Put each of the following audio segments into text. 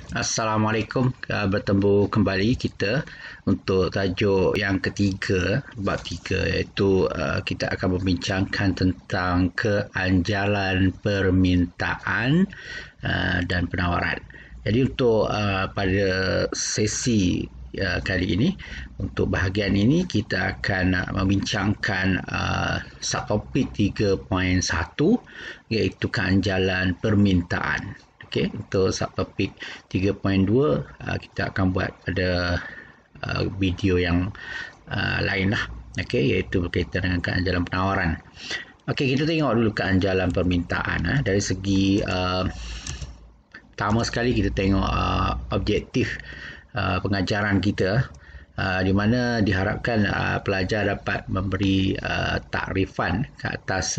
Assalamualaikum, bertemu kembali kita untuk tajuk yang ketiga, bab tiga, iaitu kita akan membincangkan tentang keanjalan permintaan dan penawaran. Jadi untuk pada sesi kali ini, untuk bahagian ini kita akan membincangkan subtopik 3.1, iaitu keanjalan permintaan. Okey, untuk subtopik 3.2 kita akan buat pada video yang lain lah. Okey, iaitu berkaitan dengan keanjalan penawaran. Okey, kita tengok dulu keanjalan permintaan. Dari segi pertama sekali kita tengok objektif pengajaran kita, di mana diharapkan pelajar dapat memberi takrifan ke atas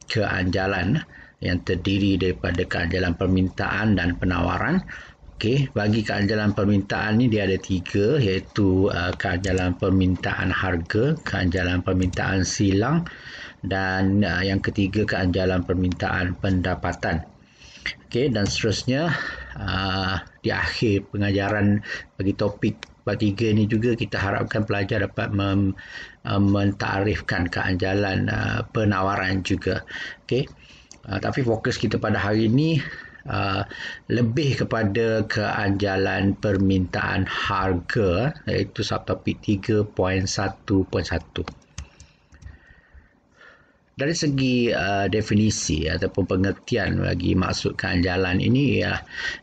keanjalan yang terdiri daripada keanjalan permintaan dan penawaran. Okey, bagi keanjalan permintaan ni dia ada tiga, iaitu keanjalan permintaan harga, keanjalan permintaan silang, dan yang ketiga keanjalan permintaan pendapatan. Okey, dan seterusnya di akhir pengajaran bagi topik bab tiga ni juga kita harapkan pelajar dapat mentakrifkan keanjalan penawaran juga. Okey. Tapi fokus kita pada hari ini lebih kepada keanjalan permintaan harga, iaitu subtopik 3.1.1. Dari segi definisi ataupun pengertian bagi maksud keanjalan ini,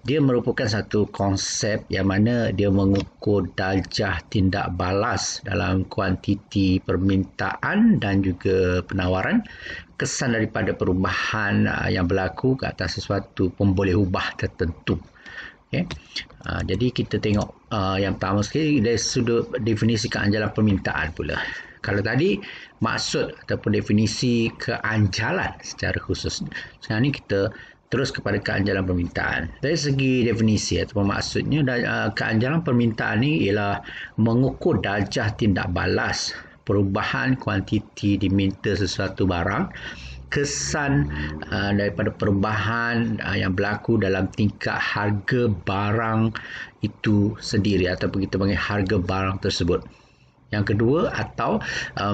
dia merupakan satu konsep yang mana dia mengukur darjah tindak balas dalam kuantiti permintaan dan juga penawaran, kesan daripada perubahan yang berlaku ke atas sesuatu pemboleh ubah tertentu. Okay. Jadi kita tengok yang pertama sekali dari sudut definisi keanjalan permintaan pula. Kalau tadi maksud ataupun definisi keanjalan secara khusus, sekarang ni kita terus kepada keanjalan permintaan. Dari segi definisi ataupun maksudnya, keanjalan permintaan ni ialah mengukur darjah tindak balas perubahan kuantiti diminta sesuatu barang, kesan daripada perubahan yang berlaku dalam tingkat harga barang itu sendiri, ataupun kita panggil harga barang tersebut. Yang kedua, atau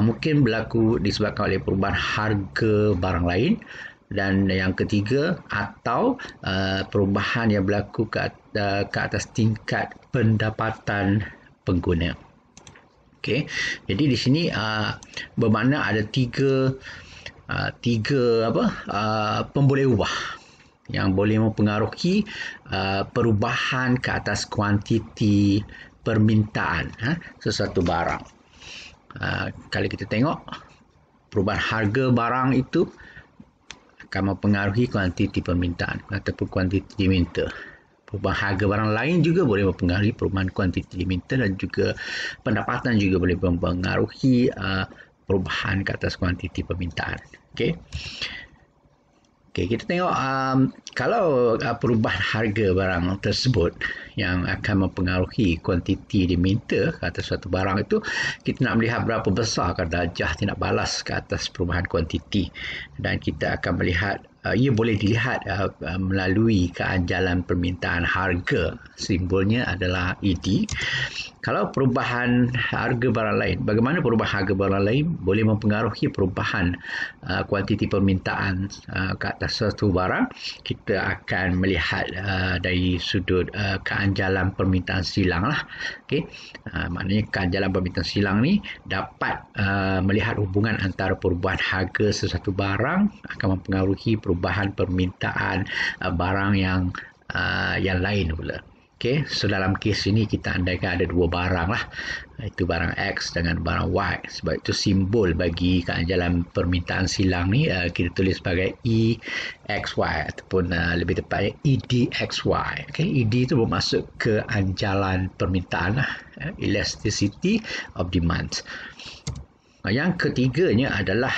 mungkin berlaku disebabkan oleh perubahan harga barang lain. Dan yang ketiga, atau perubahan yang berlaku ke atas tingkat pendapatan pengguna. Okey, jadi di sini bermakna ada tiga pemboleh ubah yang boleh mempengaruhi perubahan ke atas kuantiti permintaan sesuatu barang. Kalau kita tengok, perubahan harga barang itu akan mempengaruhi kuantiti permintaan ataupun kuantiti diminta. Perubahan harga barang lain juga boleh mempengaruhi perubahan kuantiti diminta, dan juga pendapatan juga boleh mempengaruhi perubahan ke atas kuantiti permintaan. Okey. Okey, kita tengok kalau perubahan harga barang tersebut yang akan mempengaruhi kuantiti diminta ke atas suatu barang itu, kita nak melihat berapa besar darjah tindak balas ke atas perubahan kuantiti, dan kita akan melihat ia boleh dilihat melalui keanjalan permintaan harga. Simbolnya adalah ED. Kalau perubahan harga barang lain, bagaimana perubahan harga barang lain boleh mempengaruhi perubahan kuantiti permintaan ke atas suatu barang, kita akan melihat dari sudut keanjalan permintaan silang lah. Okay. Maknanya keanjalan permintaan silang ni dapat melihat hubungan antara perubahan harga sesuatu barang akan mempengaruhi perubahan permintaan barang yang lain pula. Okey, so dalam kes ini kita andaikan ada dua barang lah, itu barang X dengan barang Y. Sebab itu simbol bagi keanjalan permintaan silang ni kita tulis sebagai EXY ataupun lebih tepatnya EDXY. Okey, ED itu bermaksud keanjalan permintaan lah, elasticity of demand. Yang ketiganya adalah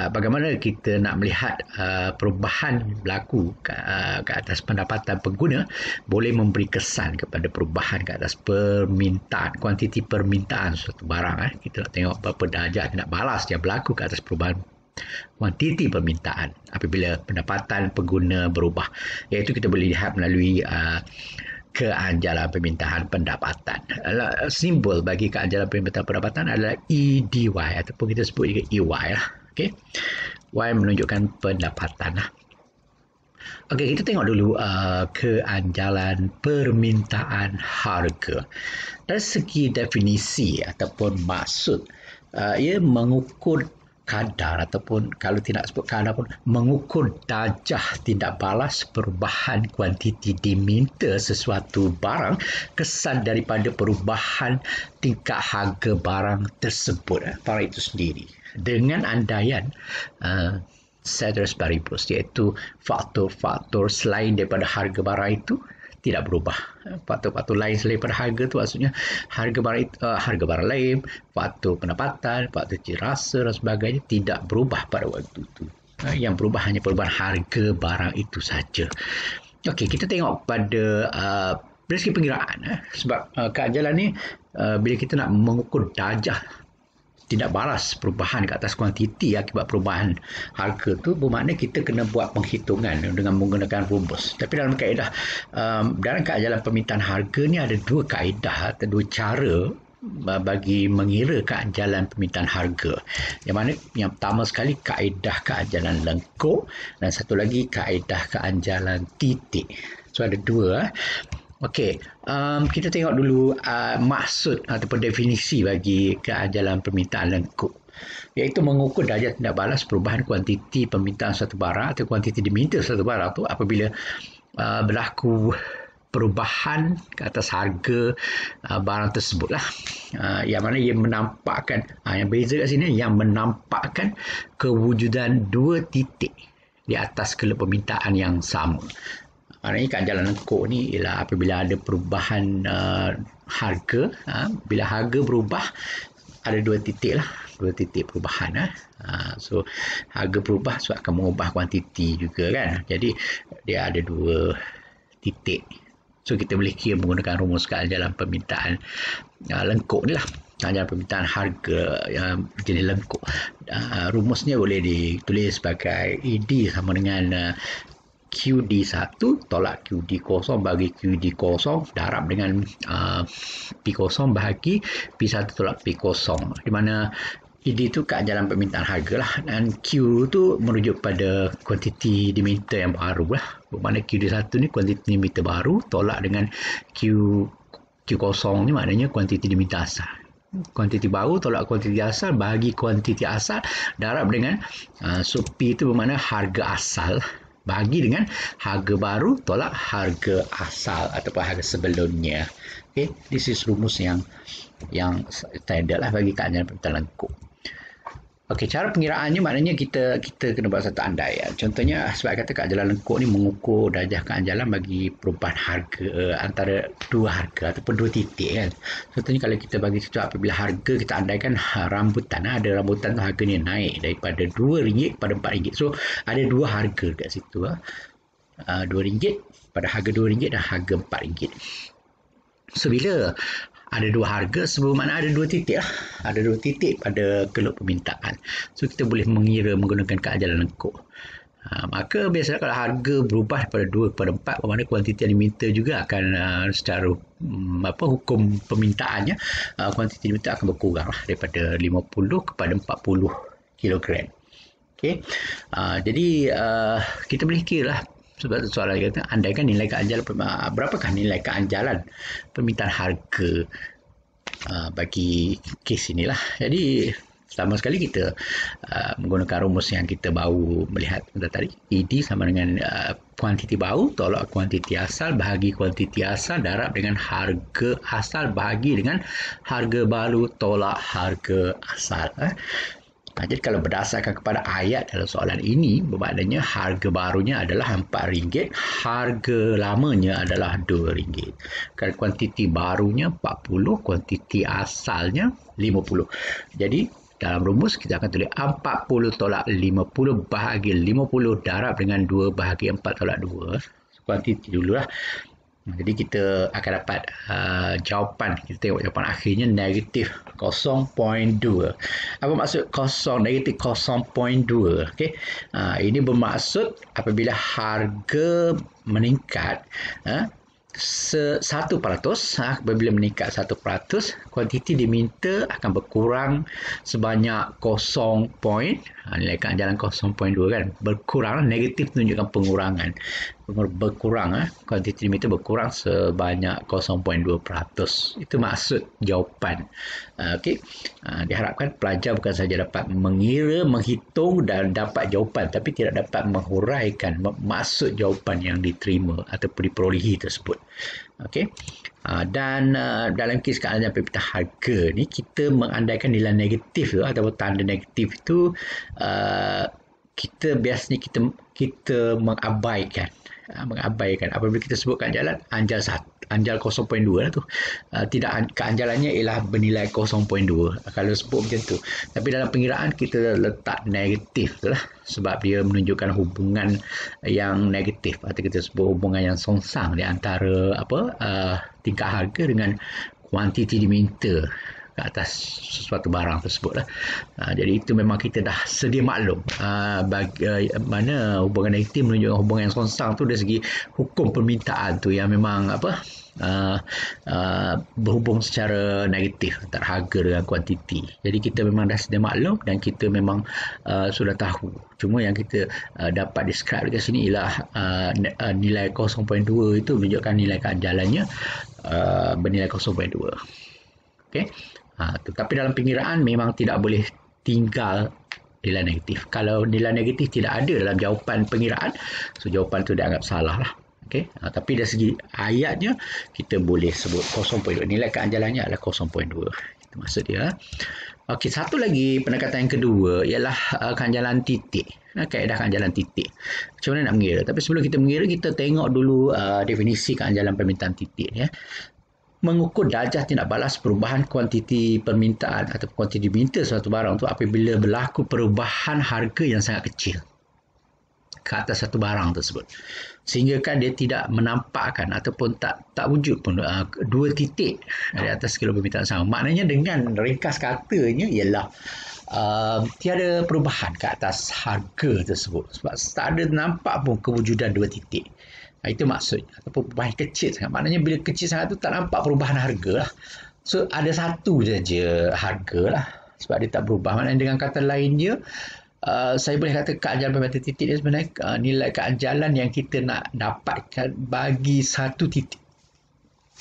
bagaimana kita nak melihat perubahan berlaku ke atas pendapatan pengguna boleh memberi kesan kepada perubahan ke atas permintaan, kuantiti permintaan suatu barang. Kita nak tengok berapa darjah tindak balas yang berlaku ke atas perubahan kuantiti permintaan apabila pendapatan pengguna berubah, iaitu kita boleh lihat melalui keanjalan permintaan pendapatan. Simbol bagi keanjalan permintaan pendapatan adalah EDY ataupun kita sebut juga EY lah. Okey. Y menunjukkan pendapatan lah. Okey, kita tengok dulu keanjalan permintaan harga. Dari segi definisi ataupun maksud, ia mengukur kadar ataupun kalau tidak sebut kadar pun mengukur darjah tindak balas perubahan kuantiti diminta sesuatu barang kesan daripada perubahan tingkat harga barang tersebut, barang itu sendiri, dengan andaian ceteris paribus, iaitu faktor-faktor selain daripada harga barang itu tidak berubah. Faktor-faktor lain selain daripada harga itu maksudnya harga barang lain, faktor pendapatan, faktor ciri rasa dan sebagainya tidak berubah pada waktu itu. Yang berubah hanya perubahan harga barang itu saja. Okey, kita tengok pada dari segi pengiraan, sebab keanjalan ni bila kita nak mengukur darjah tidak balas perubahan ke atas kuantiti akibat perubahan harga tu, bermakna kita kena buat penghitungan dengan menggunakan rumus. Tapi dalam kaedah dalam keanjalan permintaan harga ni ada dua kaedah atau dua cara bagi mengira keanjalan permintaan harga. Yang mana yang pertama sekali kaedah keanjalan lengkuk dan satu lagi kaedah keanjalan titik. So ada dua. Okey, kita tengok dulu maksud ataupun definisi bagi keanjalan permintaan lengkuk, iaitu mengukur darjah tindak balas perubahan kuantiti permintaan suatu barang atau kuantiti diminta suatu barang tu apabila berlaku perubahan ke atas harga barang tersebut lah. Yang mana ia menampakkan, yang beza kat sini, yang menampakkan kewujudan dua titik di atas kelab permintaan yang sama. Maknanya keanjalan lengkuk ni ialah apabila ada perubahan harga, bila harga berubah ada dua titik lah, dua titik perubahan. So harga berubah so akan mengubah kuantiti juga kan. Jadi dia ada dua titik. So kita boleh kira menggunakan rumus keanjalan permintaan lengkuk ni lah. Keanjalan permintaan harga yang jenis lengkuk. Rumusnya boleh ditulis sebagai ED sama dengan QD1 tolak QD0 bagi QD0 darab dengan P0 bahagi P1 tolak P0, di mana ED itu keanjalan permintaan harga lah, dan Q tu merujuk pada kuantiti diminta yang baru lah. Bermakna QD1 ni kuantiti diminta baru tolak dengan Q0 ni maknanya kuantiti diminta asal. Kuantiti baru tolak kuantiti asal bagi kuantiti asal darab dengan so P itu bermakna harga asal bagi dengan harga baru tolak harga asal ataupun harga sebelumnya. Okay, this is rumus yang standard lah bagi keanjalan permintaan lengkuk. Okey, cara pengiraannya maknanya kita kena buat satu andaian. Contohnya sebab kata keanjalan lengkuk ni mengukur darjah keanjalan bagi perubahan harga antara dua harga ataupun dua titik kan. Contohnya kalau kita bagi contoh apabila harga kita andaikan rambutan, ada rambutan tu harganya naik daripada RM2 kepada RM4. So ada dua harga kat situ. RM2 pada harga RM2 dan harga RM4. So bila ada dua harga, sebab mana ada dua titik lah. Ada dua titik pada kelab permintaan. So kita boleh mengira menggunakan keanjalan lengkuk. Maka biasanya kalau harga berubah daripada 2 kepada 4, bermakna kuantiti yang diminta juga akan secara hukum permintaannya, kuantiti diminta akan berkurang lah, daripada 50 kepada 40 kilogram. Okay. Jadi kita boleh kira lah. Sebab soalan kata, andaikan nilai keanjalan, berapakah nilai keanjalan permintaan harga bagi kes inilah. Jadi pertama sekali kita menggunakan rumus yang kita baru melihat tadi. ED sama dengan kuantiti baru tolak kuantiti asal bahagi kuantiti asal darab dengan harga asal bahagi dengan harga baru tolak harga asal. Jadi kalau berdasarkan kepada ayat dalam soalan ini, bermaknanya harga barunya adalah RM4, harga lamanya adalah RM2. Kalau kuantiti barunya 40, kuantiti asalnya 50. Jadi dalam rumus kita akan tulis 40 tolak 50 bahagi 50 darab dengan 2 bahagi 4 tolak 2. Kuantiti dululah. Jadi kita akan dapat jawapan, kita tengok jawapan akhirnya negatif 0.2. Apa maksud negatif 0.2? Okay. Ini bermaksud apabila harga meningkat 1%, apabila meningkat 1%, kuantiti diminta akan berkurang sebanyak 0. Nilai keanjalan 0.2 kan, berkurang, negatif menunjukkan pengurangan, berkurang, kuantiti diminta berkurang sebanyak 0.2%. Itu maksud jawapan. Okey. Diharapkan pelajar bukan saja dapat mengira, menghitung dan dapat jawapan, tapi tidak dapat menghuraikan maksud jawapan yang diterima ataupun diperolehi tersebut. Okey. Dan dalam kes keanjalan pembentuk harga ni, kita mengandaikan nilai negatif tu atau tanda negatif itu, kita biasanya kita mengabaikan apabila kita sebutkan jalan anjal 0.2 lah tu, tidak, keanjalannya ialah bernilai 0.2 kalau sebut macam tu. Tapi dalam pengiraan kita letak negatif tu lah, sebab dia menunjukkan hubungan yang negatif atau kita sebut hubungan yang songsang di antara tingkat harga dengan kuantiti diminta ke atas sesuatu barang tersebut lah. Jadi itu memang kita dah sedia maklum mana hubungan negatif menunjukkan hubungan yang songsang tu dari segi hukum permintaan tu yang memang berhubung secara negatif antara harga dengan kuantiti. Jadi kita memang dah sedia maklum dan kita memang sudah tahu. Cuma yang kita dapat describe dekat sini ialah nilai 0.2 itu menunjukkan nilai keanjalannya bernilai 0.2. Okey. Tetapi dalam pengiraan memang tidak boleh tinggal nilai negatif. Kalau nilai negatif tidak ada dalam jawapan pengiraan, so jawapan itu dianggap salah lah. Okay. Tapi dari segi ayatnya kita boleh sebut 0.2. Nilai keanjalannya adalah 0.2. Itu maksud dia. Okey, satu lagi pendekatan yang kedua ialah keanjalan titik. Kaedah keanjalan titik. Macam mana nak mengira? Tapi sebelum kita mengira, kita tengok dulu definisi keanjalan permintaan titik ya. Mengukur darjah tindak balas perubahan kuantiti permintaan atau kuantiti diminta suatu barang tu apabila berlaku perubahan harga yang sangat kecil ke atas satu barang tersebut, sehingga kan dia tidak menampakkan ataupun tak wujud pun dua titik di atas skala permintaan sama. Maknanya dengan ringkas katanya ialah tiada perubahan ke atas harga tersebut, sebab tak ada nampak pun kewujudan dua titik. Itu maksudnya, ataupun perubahan kecil sangat. Maknanya bila kecil sangat tu tak nampak perubahan harga lah. So ada satu saja harga lah, sebab dia tak berubah. Maknanya dengan kata lainnya, saya boleh kata keanjalan permintaan titik ni sebenarnya nilai keanjalan yang kita nak dapatkan bagi satu titik.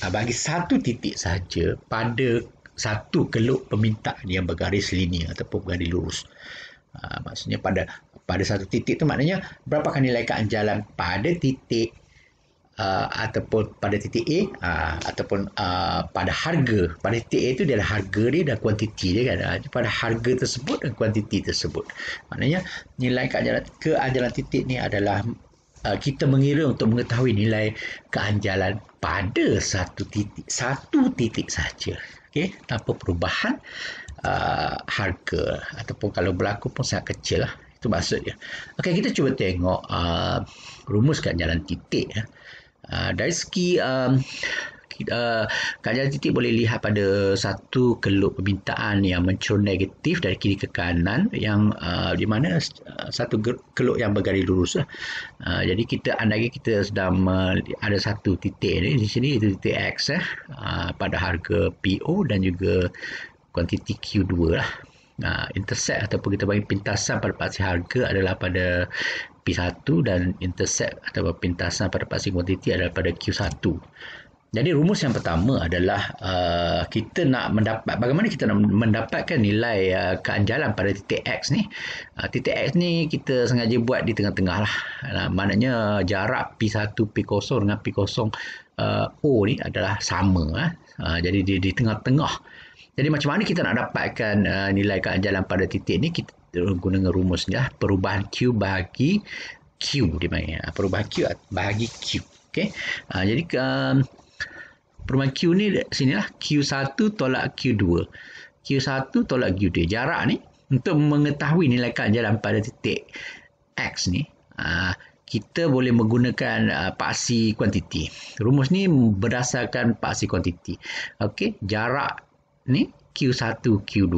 Bagi satu titik saja pada satu keluk permintaan yang bergaris linear ataupun bergaris lurus. Maksudnya pada satu titik tu maknanya berapakah nilai keanjalan pada titik ataupun pada titik A ataupun pada harga. Pada titik A itu dia ada harga dia dan kuantiti dia kan. Pada harga tersebut dan kuantiti tersebut. Maknanya nilai keanjalan titik ni adalah kita mengira untuk mengetahui nilai keanjalan pada satu titik saja. Okey, tanpa perubahan harga ataupun kalau berlaku pun sangat kecil lah. Itu maksudnya. Okey, kita cuba tengok rumus keanjalan titik ya. Dari segi keanjalan titik boleh lihat pada satu keluk permintaan yang mencurun negatif dari kiri ke kanan, yang di mana satu keluk yang bergaris lurus lah. Jadi kita andai kita sedang ada satu titik ni di sini, itu titik X pada harga PO dan juga kuantiti Q2 lah. Intercept ataupun kita bagi pintasan pada paksi harga adalah pada P1 dan intercept atau pintasan pada paksi kuantiti adalah pada Q1. Jadi rumus yang pertama adalah kita nak bagaimana kita nak mendapatkan nilai keanjalan pada titik X ni. Titik X ni kita sengaja buat di tengah-tengah lah. Maknanya jarak P1 P0 dengan P0 O ni adalah sama. Jadi di tengah-tengah. Jadi macam mana kita nak dapatkan nilai keanjalan pada titik ni? Kita guna rumus ni lah, perubahan Q bahagi Q dipanggil. Perubahan Q bahagi Q. Okey. Jadi perubahan Q ni sinilah Q1 tolak Q2. Q1 tolak Q2. Jarak ni untuk mengetahui nilai keanjalan pada titik X ni, kita boleh menggunakan paksi kuantiti. Rumus ni berdasarkan paksi kuantiti. Okey, jarak ni Q1 Q2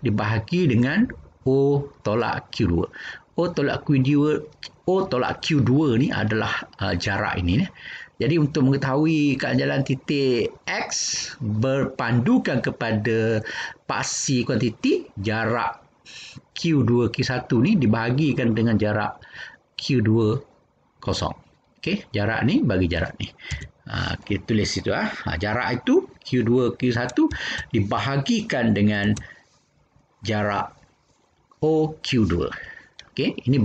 dibahagi dengan O tolak Q2. O tolak Q2 ni adalah jarak ini. Jadi untuk mengetahui keanjalan titik X berpandukan kepada paksi kuantiti, jarak Q2 Q1 ni dibahagikan dengan jarak Q2 kosong. Okey, jarak ni bagi jarak ni. Kita tulis situ jarak itu Q2 Q1 dibahagikan dengan jarak OQ2. Okey, ini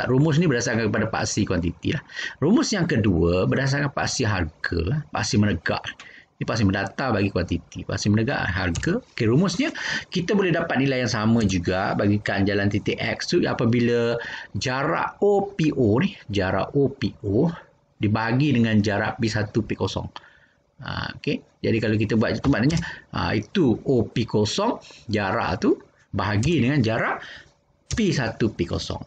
rumus ni berdasarkan kepada paksi kuantiti lah. Rumus yang kedua berdasarkan paksi harga, paksi menegak. Ini paksi mendatar bagi kuantiti, paksi menegak harga. Okey, rumusnya kita boleh dapat nilai yang sama juga bagi keanjalan titik X tu apabila jarak OPO ni, jarak OPO dibagi dengan jarak P1 P0. Okey, jadi kalau kita buat itu maknanya itu OP0 jarak tu bahagi dengan jarak P1 P0.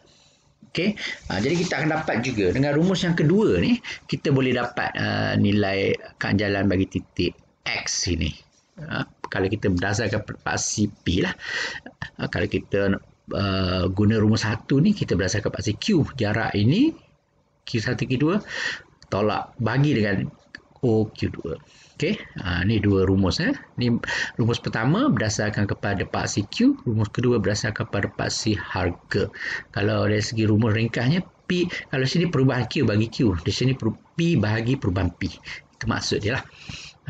Okey, jadi kita akan dapat juga dengan rumus yang kedua ni kita boleh dapat nilai keanjalan bagi titik X ini. Kalau kita berdasarkan paksi P lah. Kalau kita guna rumus 1 ni kita berdasarkan paksi Q, jarak ini Q1 Q2 tolak bagi dengan OQ2. Okey, ni dua rumus. Ni rumus pertama berdasarkan kepada paksi Q, rumus kedua berdasarkan kepada paksi harga. Kalau dari segi rumus ringkasnya P, kalau sini perubahan Q bagi Q, di sini P bahagi perubahan P. Itu maksud dia lah.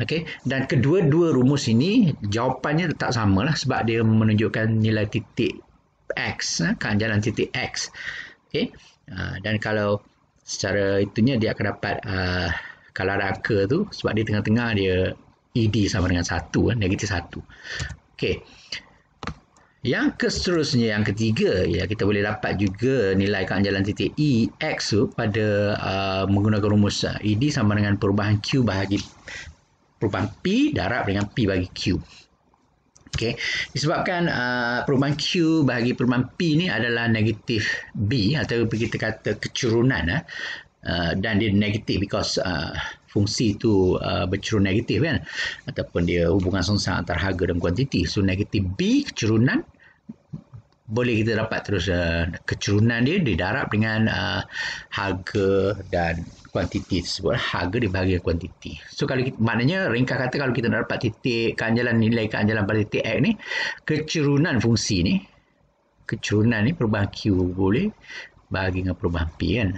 Okey, dan kedua-dua rumus ini jawapannya tetap sama lah sebab dia menunjukkan nilai titik X, keanjalan titik X. Okey, dan kalau secara itunya dia akan dapat kalau ada angka tu sebab dia tengah-tengah dia ED sama dengan 1, negatif 1. Okey. Yang seterusnya yang ketiga ya kita boleh dapat juga nilai keanjalan titik EX tu pada menggunakan rumus ED sama dengan perubahan Q bahagi perubahan P darab dengan P bagi Q. Okey, disebabkan perubahan Q bahagi perubahan P ni adalah negatif B atau kita kata kecurunan dan dia negatif because fungsi itu bercerun negatif kan, ataupun dia hubungan sengsang antara harga dan kuantiti. So negatif B kecurunan boleh kita dapat terus kecurunan dia didarab dengan harga dan kuantiti tersebut. Harga dibahagi kuantiti. So kalau kita, maknanya ringkas kata kalau kita nak dapat titik keanjalan nilai keanjalan pada titik X ni, kecurunan fungsi ni, kecurunan ni perubahan Q boleh bahagi dengan perubahan P kan.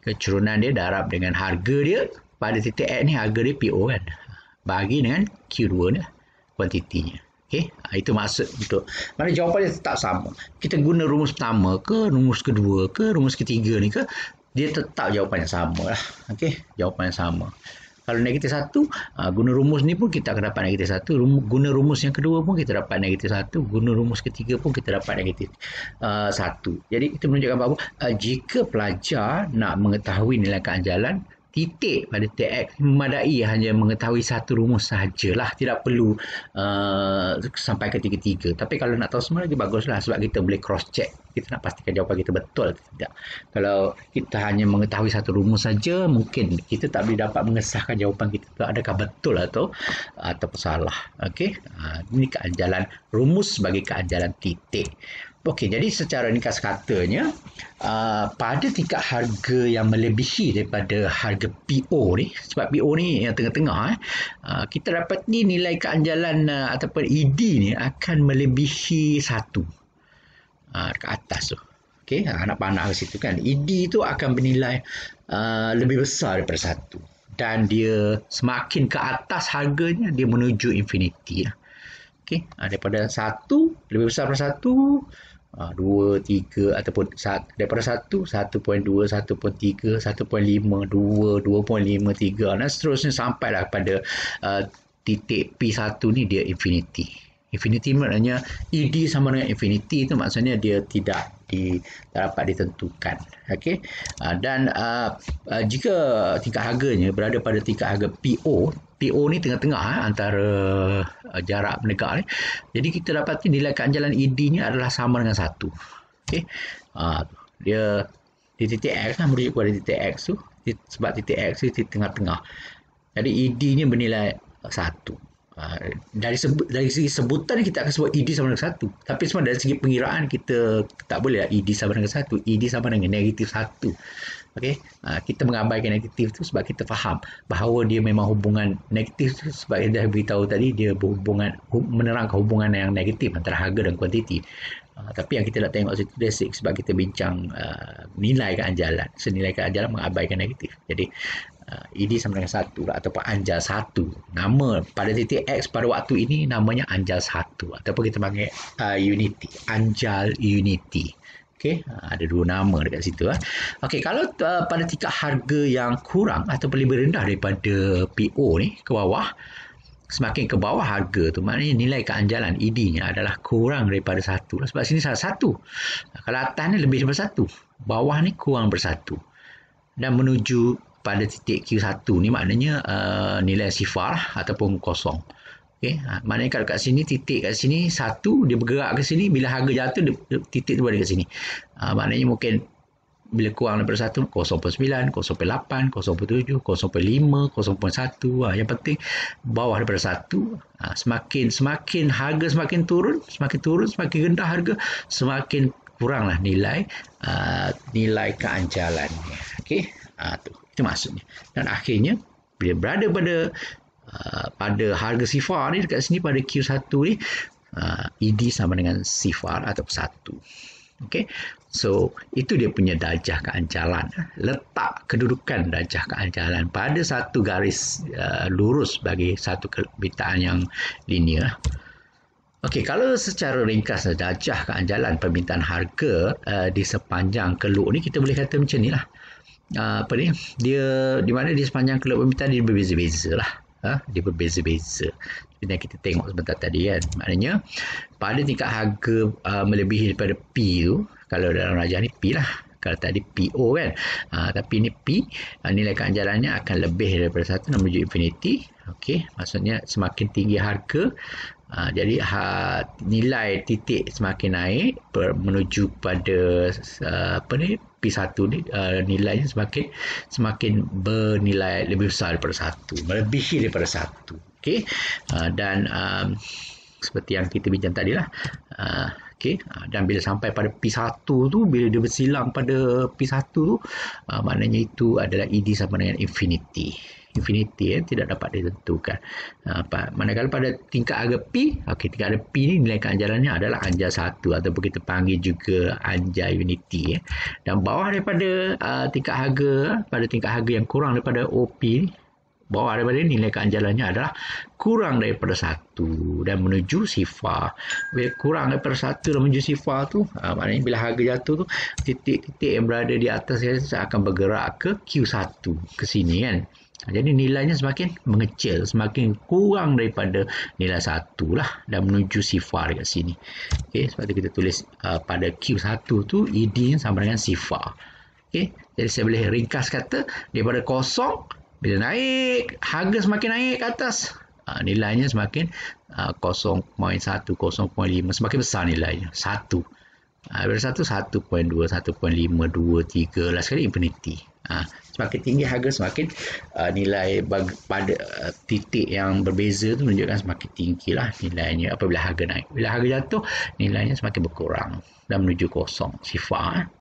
Kecurunan dia darab dengan harga dia pada titik X ni, harga dia PO kan, bahagi dengan Q2 ni kuantitinya. Okey, itu maksud untuk mana jawapannya tetap sama. Kita guna rumus pertama ke rumus kedua ke rumus ketiga ni ke, dia tetap jawapannya sama lah. Okey, jawapannya sama. Kalau negatif 1, guna rumus ni pun kita akan dapat negatif 1. Guna rumus yang kedua pun kita dapat negatif 1. Guna rumus ketiga pun kita dapat negatif 1. Jadi itu menunjukkan bahawa jika pelajar nak mengetahui nilai keanjalan titik pada titik X, memadai hanya mengetahui satu rumus sahajalah, tidak perlu sampai ke tiga-tiga. Tapi kalau nak tahu semua lagi baguslah sebab kita boleh cross check, kita nak pastikan jawapan kita betul atau tidak. Kalau kita hanya mengetahui satu rumus saja, mungkin kita tak boleh dapat mengesahkan jawapan kita tu adakah betul atau salah. Okey, ini keanjalan rumus sebagai keanjalan titik. Okey, jadi secara ringkas katanya, pada tingkat harga yang melebihi daripada harga PO ni, sebab PO ni yang tengah-tengah, kita dapat ni nilai keanjalan ataupun ED ni akan melebihi 1 ke atas tu. Okey, nak panah ke situ kan. ED tu akan bernilai lebih besar daripada 1 dan dia semakin ke atas harganya dia menuju infinity lah. Okey, daripada 1 lebih besar daripada 1, 2, 3 ataupun daripada 1, 1.2, 1.3, 1.5, 2, 2.5, 3 dan seterusnya sampailah pada titik P1 ni dia infinity. Infinity maknanya ED sama dengan infinity, itu maksudnya dia tidak dapat ditentukan. Okey, dan jika tingkat harganya berada pada tingkat harga PO ni tengah-tengah antara jarak menegak ni, jadi kita dapati nilai keanjalan ED ni adalah sama dengan 1. Okey, dia Di titik X lah, merujuk kepada titik X tu. Sebab titik X tu titik tengah-tengah. Jadi ED-nya bernilai 1. Dari segi sebutan kita akan sebut ED sama dengan 1. Tapi semua dari segi pengiraan kita tak boleh lah ED sama dengan 1. ED sama dengan negatif 1. Okey, kita mengabaikan negatif tu sebab kita faham bahawa dia memang hubungan negatif tu, sebab dia dah beritahu tadi dia berhubungan, menerangkan hubungan yang negatif antara harga dan kuantiti. Tapi yang kita nak tengok situ basic sebab kita bincang nilai keanjalan. Senilai keanjalan mengabaikan negatif. Jadi ED sama dengan 1 lah, ataupun anjal 1. Nama pada titik X pada waktu ini namanya anjal 1 ataupun kita panggil unity, anjal unity. Okey, ada dua nama dekat situ. Okey, kalau pada tingkat harga yang kurang ataupun lebih rendah daripada PO ni ke bawah, semakin ke bawah harga tu maknanya nilai keanjalan ED-nya adalah kurang daripada 1. Sebab sini salah 1. Kalau atas ni lebih daripada 1, bawah ni kurang daripada 1. Dan menuju pada titik Q1 ni maknanya nilai sifar lah, ataupun kosong. Okey, maknanya kalau kat sini, titik kat sini 1, dia bergerak ke sini, bila harga jatuh titik tu berada kat sini. Maknanya mungkin bila kurang daripada 1, 0.9, 0.8, 0.7, 0.5, 0.1. Yang penting bawah daripada 1. Semakin harga semakin turun, semakin rendah harga, semakin kuranglah nilai keanjalannya. Okey, itu maksudnya. Dan akhirnya bila berada pada harga sifar ni dekat sini pada Q1 ni, ED sama dengan sifar atau 1. Okey, so itu dia punya darjah keanjalan. Letak kedudukan darjah keanjalan pada satu garis lurus bagi satu permintaan yang linear. Okey, kalau secara ringkas darjah keanjalan permintaan harga di sepanjang keluk ni, kita boleh kata macam ni lah. Dia di mana di sepanjang keluk permintaan dia berbeza-beza lah. Dia berbeza-beza. Seperti yang kita tengok sebentar tadi kan. Maknanya pada tingkat harga melebihi daripada P tu, kalau dalam rajah ni P lah. Kalau tadi PO kan. Tapi ni P, nilai keanjalannya akan lebih daripada 1 dan menuju infinity. Okey, maksudnya semakin tinggi harga, jadi nilai titik semakin naik menuju pada P1 ni, nilainya semakin bernilai lebih besar daripada 1, melebihi daripada 1. Okey, dan seperti yang kita bincang tadi lah. Okey, dan bila sampai pada P1 tu, bila dia bersilang pada P1 tu, maknanya itu adalah ED sama dengan infinity. Tidak dapat ditentukan. Manakala pada tingkat harga P, tingkat harga P ni nilai keanjalannya adalah anjal 1 ataupun kita panggil juga anjal unity. Dan bawah daripada tingkat harga yang kurang daripada OP ni, bawah daripada nilai keanjalannya adalah kurang daripada 1 dan menuju sifar. Bila kurang daripada 1 dan menuju sifar tu, maknanya bila harga jatuh tu, titik-titik yang berada di atas akan bergerak ke Q1 ke sini kan. Jadi nilainya semakin mengecil, semakin kurang daripada nilai 1 lah dan menuju sifar dekat sini. Okey, sebab tu kita tulis pada Q1 tu ED sama dengan sifar. Okey, jadi saya boleh ringkas kata daripada kosong, bila naik, harga semakin naik ke atas, nilainya semakin 0.1, 0.5, semakin besar nilainya. 1. Daripada 1, 1.2, 1.5, 2, 3, last sekali infinity. Semakin tinggi harga, semakin nilai pada titik yang berbeza tu menunjukkan semakin tinggi lah nilainya apabila harga naik. Bila harga jatuh, nilainya semakin berkurang dan menuju kosong, sifar.